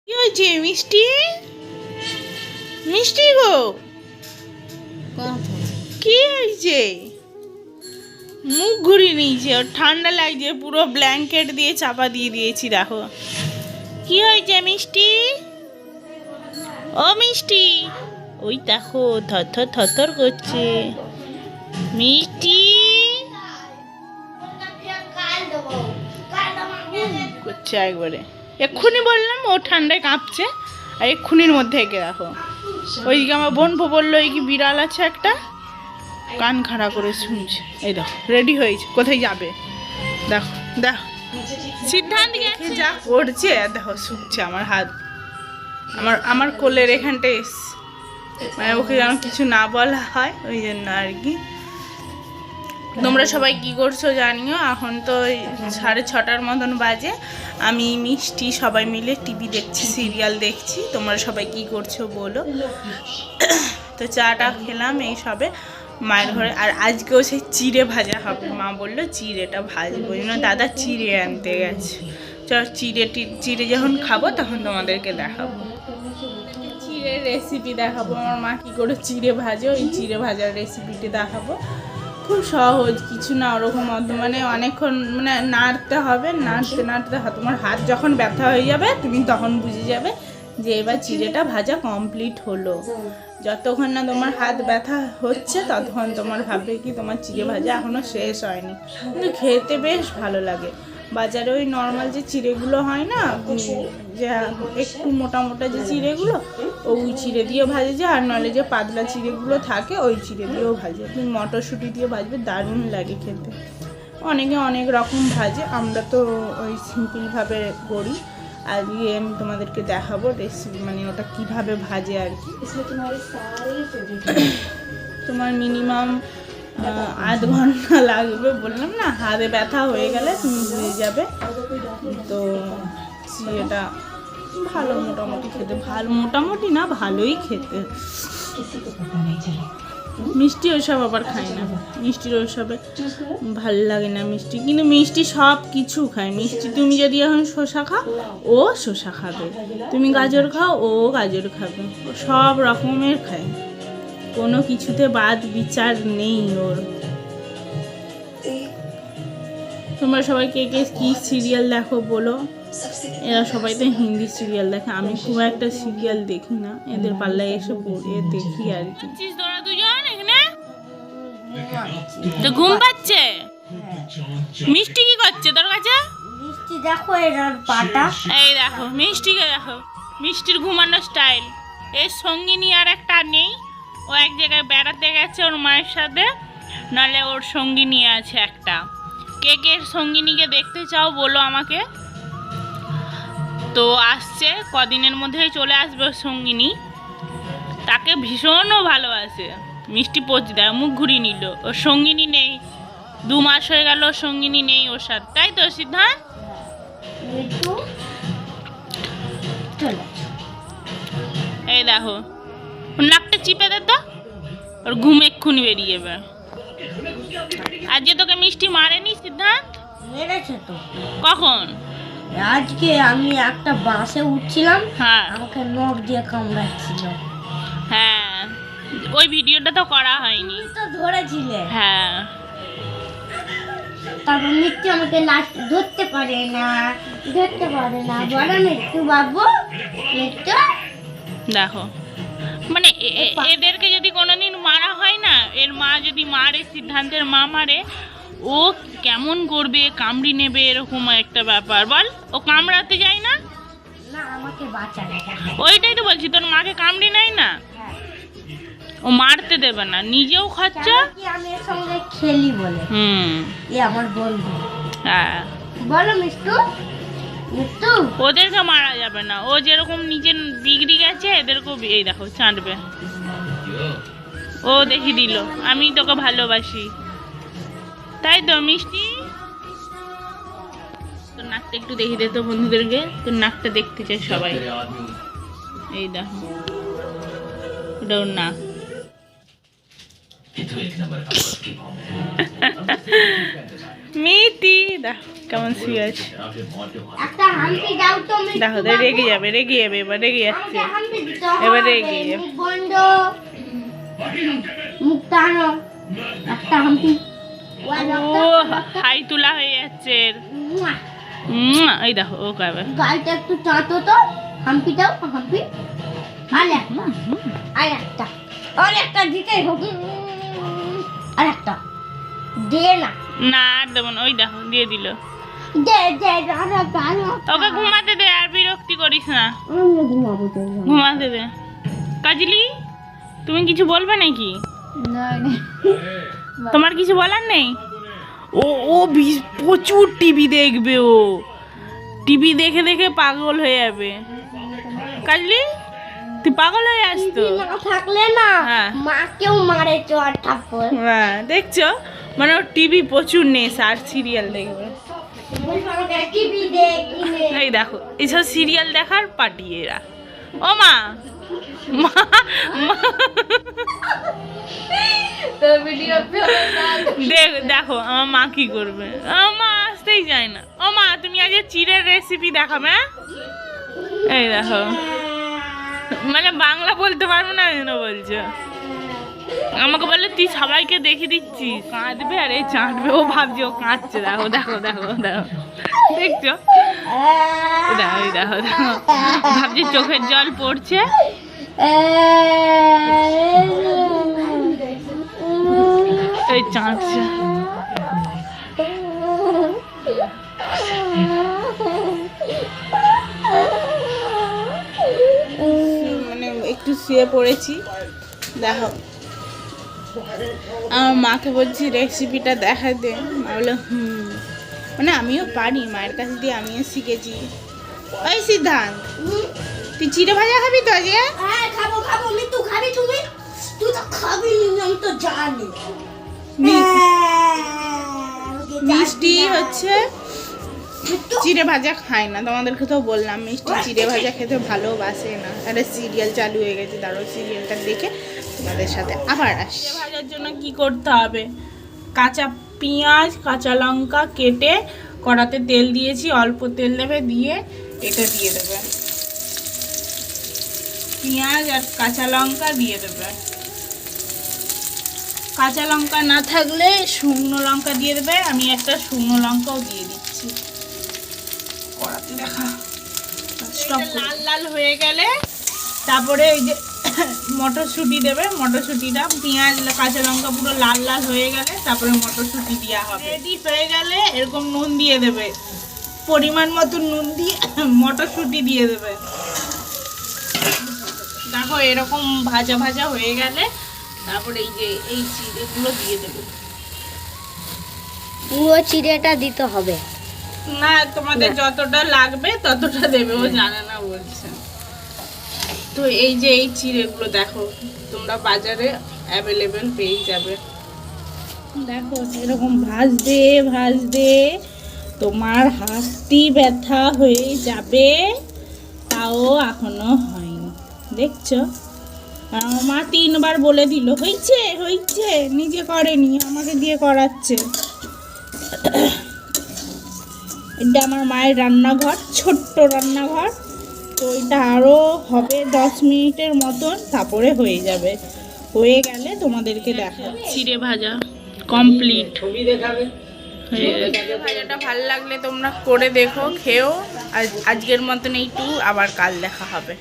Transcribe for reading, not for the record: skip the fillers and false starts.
কি হয়েছে মিষ্টি? মিষ্টি গো, কি হয়েছে? মুখ ঘুরিয়ে নিয়েছে, ওর ঠান্ডা লাগছে, পুরো ব্ল্যাঙ্কেট দিয়ে চাপা দিয়ে দিয়েছি। দেখো কি হয়েছে মিষ্টি? ও মিষ্টি, ওই দেখো থরথর থরথর করছে মিষ্টি করছে একবারে। এক্ষুনি বললাম ও ঠান্ডায় কাঁপছে, আর এক্ষুনির মধ্যে একে দেখো। ওইদিকে আমার বোন বললো এই কি বিড়াল আছে একটা, কান খাড়া করে শুনছে। এই দেখো রেডি হয়েছে, কোথায় যাবে দেখো। দেখো সিদ্ধান্ত যা করছে, দেখো শুকছে আমার হাত, আমার কোলের এখানটা এসছে, মানে ওকে যেন কিছু না বলা হয় ওই জন্য আর কি। তোমরা সবাই কি করছো জানিও। এখন তো 6:30 মতন বাজে, আমি মিষ্টি সবাই মিলে টিভি দেখছি, সিরিয়াল দেখছি। তোমরা সবাই কি করছো বলো। তো চাটা খেলাম এই সবে মায়ের ঘরে। আর আজকেও সেই চিড়ে ভাজা হবে, মা বললো চিড়েটা ভাজবো, ওই জন্য দাদা চিড়ে আনতে গেছে। চল চিড়ে যখন খাবো তখন তোমাদেরকে দেখাবো, চিড়ের রেসিপি দেখাবো। আমার মা কী করে চিড়ে ভাজে, ওই চিড়ে ভাজার রেসিপিটি দেখাবো। খুব সহজ, কিছু না ওরকম মানে অনেকক্ষণ মানে নাড়তে হবে, নাড়তে নাড়তে তোমার হাত যখন ব্যথা হয়ে যাবে তুমি তখন বুঝে যাবে যে এবার চিড়েটা ভাজা কমপ্লিট হলো। যতক্ষণ না তোমার হাত ব্যথা হচ্ছে ততক্ষণ তোমার ভাববে কি তোমার চিড়ে ভাজা এখনও শেষ হয়নি। কিন্তু খেতে বেশ ভালো লাগে। বাজারে ওই নর্মাল যে চিড়েগুলো হয় না, যে একটু মোটা মোটা যে চিড়েগুলো, ওই চিড়ে দিয়েও ভাজে যায়, আর নাহলে যে পাতলা চিড়েগুলো থাকে ওই চিড়ে দিয়েও ভাজে। তুমি মটরশুঁটি দিয়ে ভাজবে, দারুণ লাগে খেতে। অনেকে অনেক রকম ভাজে, আমরা তো ওই সিম্পলভাবে করি। আজকে আমি তোমাদেরকে দেখাবো রেসিপি, মানে ওটা কীভাবে ভাজে আর কি। তোমার মিনিমাম আধ ঘন্টা লাগবে, বললাম না হাতে ব্যথা হয়ে গেলে তুমি বুঝে যাবে। তো এটা ভালো মোটামুটি খেতে, ভালো মোটামুটি না ভালোই খেতে। মিষ্টি ওইসব আবার খায় না, মিষ্টির ওইসবে ভালো লাগে না মিষ্টি। কিন্তু মিষ্টি সব কিছু খায়। মিষ্টি তুমি যদি এখন শসা খাও ও শসা খাবে, তুমি গাজর খাও ও গাজর খাবে, ও সব রকমের খায়, কোনো কিছুতে বাদ বিচার নেই ওর। তোমরা সবাই কে কে কী সিরিয়াল দেখো বলো। এরা সবাই তো হিন্দি সিরিয়াল দেখে, আমি খুব একটা সিরিয়াল দেখি না, এদের পাল্লায় এসে পড়ে দেখি আর কি। তো ঘুম পাচ্ছে, মিষ্টি কি করছে তোর কাছে? মিষ্টি দেখো এর পাটা, এই দেখো মিষ্টিকে দেখো, মিষ্টির ঘুমানোর স্টাইল। এর সঙ্গিনী আর একটা নেই, ও এক জায়গায় বেড়াতে গেছে ওর মায়ের সাথে, নাহলে ওর সঙ্গিনী আছে একটা। কে কে সঙ্গিনীকে দেখতে চাও বলো আমাকে। তো আসছে কদিনের মধ্যেই চলে আসবে ওর সঙ্গিনী, তাকে ভীষণও ভালোবাসে। মিষ্টি পোচ দেয়, মুখ ঘুরিয়ে নিল, ওর সঙ্গিনী নেই, 2 মাস হয়ে গেল ওর সঙ্গিনী নেই ওর সাথে, তাই তো সিদ্ধান্ত? এই দেখো ওর নাকটা চিপে দে তো, ওর ঘুম এক্ষুনি বেরিয়ে যাবে। আজকে তোকে মিষ্টি মারেনি সিদ্ধান্ত? মেরেছে তো। কখন? আজকে আমি একটা বাসে উঠছিলাম, হ্যাঁ আমাকে নখ দিয়ে কামড়াচ্ছিল। হ্যাঁ ওই ভিডিওটা তো করা হয়নি, তো ধরেছিলে। হ্যাঁ তারপর মিষ্টি আমাকে ধরতে পারে না বলো মিষ্টি বাবু, মিষ্টি দেখো মানে এদেরকে যদি কোনোদিন মারা হয় না, এর মা যদি মারে, সিদ্ধান্তের মা মারে, ও কেমন করবে, কামড়ি নেবে, এরকম একটা ব্যাপার। বল, ও কামড়াতে যায় না? না আমাকে বাঁচাবে। ওইটাই তো বলছি, তোর মাকে কামড়ি নেয় না, ও মারতে দেবে না, নিজেও খরচা। আমি এর সঙ্গে খেলি বলে, এ আমার বন্ধু। হ্যাঁ বলো মিষ্টু, মিষ্টু ওদেরকে মারা যাবে না, ও যেরকম নিজে বিগড়ি গেছে এদেরকেও এই দেখো চাঁটবে। ও দেখি দিল আমি তোকে ভালোবাসি, তাই তো মিষ্টি? তোর নাকটা একটু দেখি দে তো বন্ধুদেরকে, তোর নাকটা দেখতে চাই সবাই। এই দেখো ওটা ওর নাক। মিতি দেখো কেমন শুয়ে আছে। একটা হাম্পি দাও তো মিঠু দেখো বাবু। রেগে যাবে এবার রেগে যাচ্ছে। আমাকে হাম্পি দিতে এবার হবে। রেগে যাবে। মুখ বন্ধ। মুখ টানো। একটা হাম্পি। ও হাই তোলা হয়ে যাচ্ছে এর। এই দেখো ও কবে গালটা একটু চাটো তো। হাম্পি দাও হাম্পি। আর একটা দিতেই হবে। আর একটা দে না। না আর দেবো না, ওই দেখো দিয়ে দিল। দে আর একটা ওকে ঘুমাতে দে, আর বিরক্তি করিস না, আমি ঘুমাবো তো। ঘুমাতে দে। কাজলি তুমি কিছু বলবে নাকি? না তোমার কিছু বলার নেই? ও ও প্রচুর টিভি দেখবে, ও টিভি দেখে দেখে পাগল হয়ে যাবে। কাজলি তুই পাগল হয়ে আসতো। না থাকলে না হ্যাঁ। মাকেও মারে চড় থাপ্পড়। হ্যাঁ দেখছো, মানে ওর টিভি প্রচুর নেস আর সিরিয়াল দেখবে। টিভি দেখি এই দেখো এইসব সিরিয়াল দেখার পার্টি এরা। ও মা মা দেখো আমার মা কি করবে। আমার মা আসতেই যায় না। ও মা তুমি আজ চিড়ের রেসিপি দেখাবে? এই দেখো মানে বাংলা বলতে পারবো না যেন বলছো। আমাকে বলে তুই সবাইকে দেখে দিচ্ছিস, কাঁদবে আর এই চাঁদবে। ও ভাবছে ও কাঁদছে। দেখো দেখো দেখো দেখো দেখছো, দেখো এই দেখো দেখো ভাবছি চোখের জল পড়ছে। এই চাঁদছে। মানে একটু শুয়ে পড়েছি। দেখো আমার মাকে বলছি রেসিপিটা দেখাতে, মা বললো মানে আমিও পারি, মায়ের কাছে দিয়ে আমিও শিখেছি। ওই সিদ্ধান্ত তুই চিড়ে ভাজা খাবি তো আজকে? হ্যাঁ খাবো খাবো। মিতু খাবি তুমি? তুই তো খাবি আমি তো জানি। মিষ্টি হচ্ছে চিড়ে ভাজা খায় না, তোমাদেরকে তো বললাম মিষ্টি চিড়ে ভাজা খেতে ভালোবাসে না। একটা সিরিয়াল চালু হয়ে গেছে, তারও সিরিয়ালটা দেখে তোমাদের সাথে আবার আসি। চিড়ে ভাজার জন্য কি করতে হবে, কাঁচা পেঁয়াজ কাঁচা লঙ্কা কেটে কড়াতে তেল দিয়েছি, অল্প তেল দেবে, দিয়ে এটা দিয়ে দেবে, পেঁয়াজ আর কাঁচা লঙ্কা দিয়ে দেবে। কাঁচা লঙ্কা না থাকলে শুকনো লঙ্কা দিয়ে দেবে। আমি একটা শুকনো লঙ্কাও দিয়ে দিচ্ছি কড়াতে। দেখা স্টপ। লাল লাল হয়ে গেলে তারপরে এই যে মটরশুঁটি দেবে। মটরশুঁটিটা পেঁয়াজ কাঁচা লঙ্কা পুরো লাল লাল হয়ে গেলে তারপরে মটরশুঁটি দেওয়া হবে। রেডি হয়ে গেলে এরকম নুন দিয়ে দেবে, পরিমাণ মতো নুন দিয়ে মটরশুঁটি দিয়ে দেবে। দেখো এরকম ভাজা ভাজা হয়ে গেলে তারপরে এই যে এই চিড়েগুলো দিয়ে দেবে। পুরো চিড়েটা দিতে হবে না তোমাদের যতটা লাগবে ততটা দেবে, ও জানে না বলছে। তো এই যে এই চিড়েগুলো দেখো তোমরা বাজারে অ্যাভেলেবেল পেয়ে যাবে। দেখো এরকম ভাজতে ভাজতে তোমার হাতটি ব্যথা হয়ে যাবে, তাও এখনো হয়নি। দেখছো আমার মা 3 বার বলে দিল হয়েছে হয়েছে, নিজে করেনি, আমাকে দিয়ে করাচ্ছে। এটা আমার মায়ের রান্নাঘর, ছোট্ট রান্নাঘর। তো এটা আরও হবে 10 মিনিটের মতন, তারপরে হয়ে যাবে। হয়ে গেলে তোমাদেরকে দেখা। চিড়ে ভাজা কমপ্লিট। চিড়ে ভাজাটা ভালো লাগলে তোমরা করে দেখো, খেও। আজকের মতন এইটুকু, আবার কাল দেখা হবে।